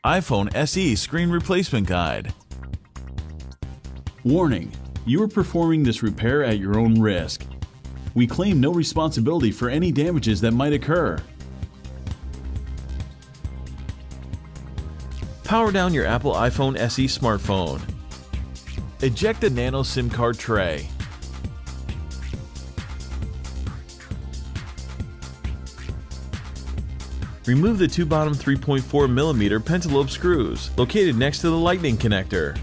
iPhone SE Screen Replacement Guide. Warning: you are performing this repair at your own risk. We claim no responsibility for any damages that might occur. Power down your Apple iPhone SE smartphone. Eject the Nano SIM card tray. Remove the two bottom 3.4mm pentalobe screws located next to the lightning connector.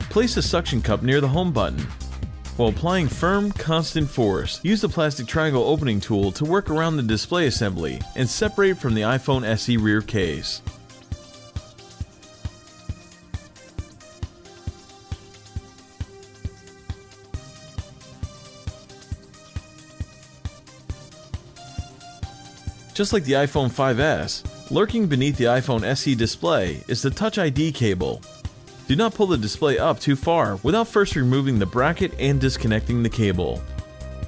Place a suction cup near the home button. While applying firm, constant force, use the plastic triangle opening tool to work around the display assembly and separate it from the iPhone SE rear case. Just like the iPhone 5S, lurking beneath the iPhone SE display is the Touch ID cable. Do not pull the display up too far without first removing the bracket and disconnecting the cable.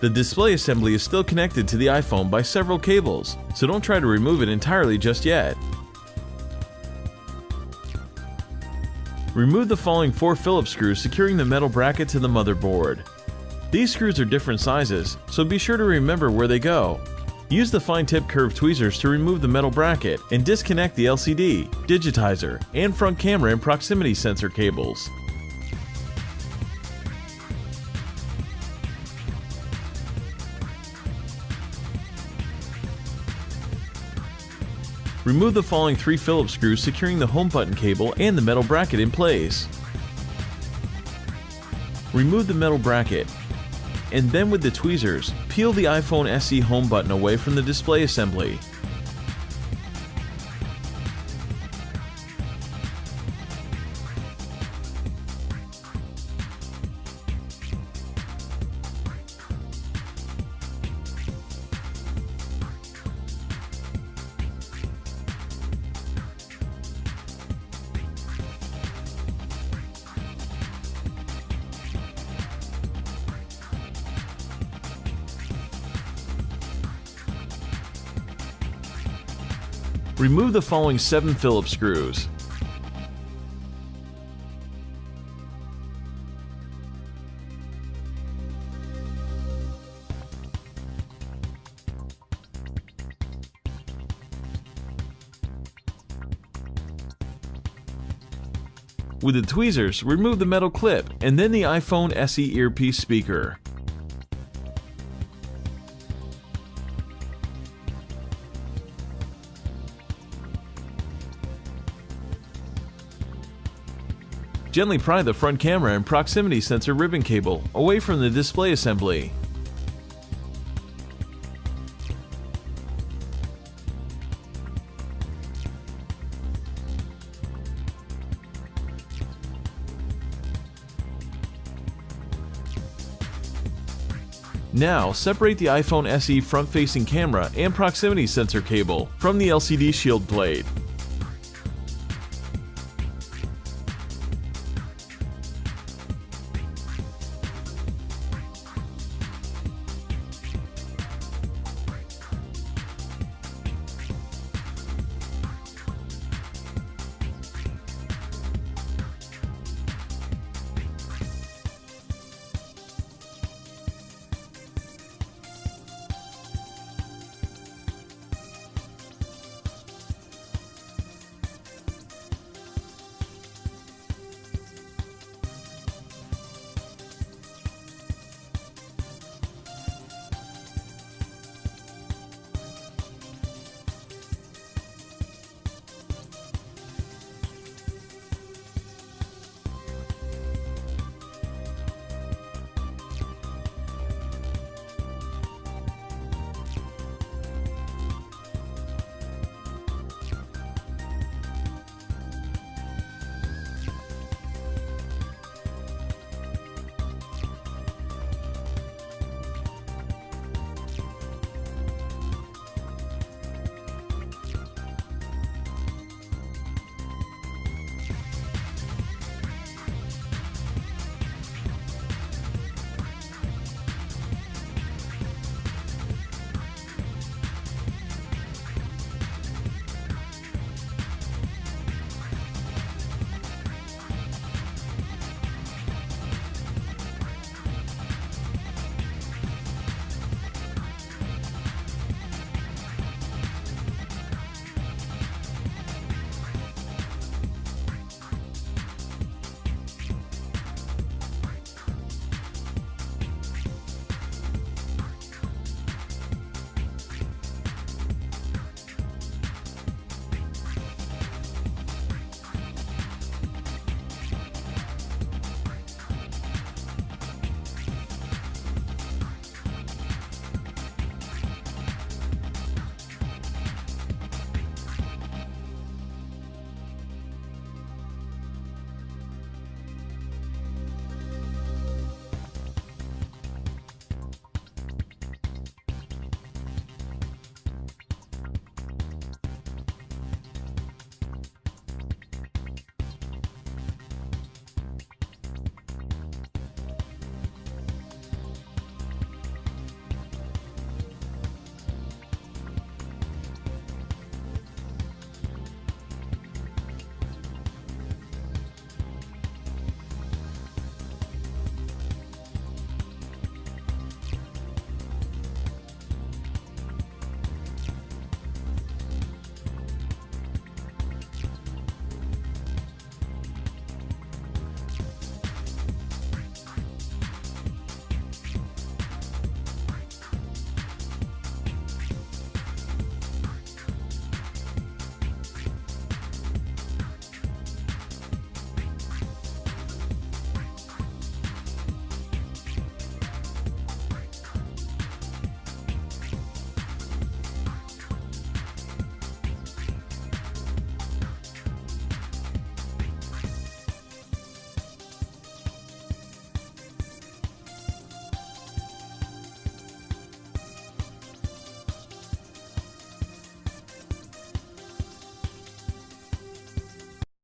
The display assembly is still connected to the iPhone by several cables, so don't try to remove it entirely just yet. Remove the following 4 Phillips screws securing the metal bracket to the motherboard. These screws are different sizes, so be sure to remember where they go. Use the fine-tip curved tweezers to remove the metal bracket and disconnect the LCD, digitizer, and front camera and proximity sensor cables. Remove the following 3 Phillips screws securing the home button cable and the metal bracket in place. Remove the metal bracket, and then with the tweezers, peel the iPhone SE home button away from the display assembly. Remove the following 7 Phillips screws. With the tweezers, remove the metal clip and then the iPhone SE earpiece speaker. Gently pry the front camera and proximity sensor ribbon cable away from the display assembly. Now, separate the iPhone SE front-facing camera and proximity sensor cable from the LCD shield plate.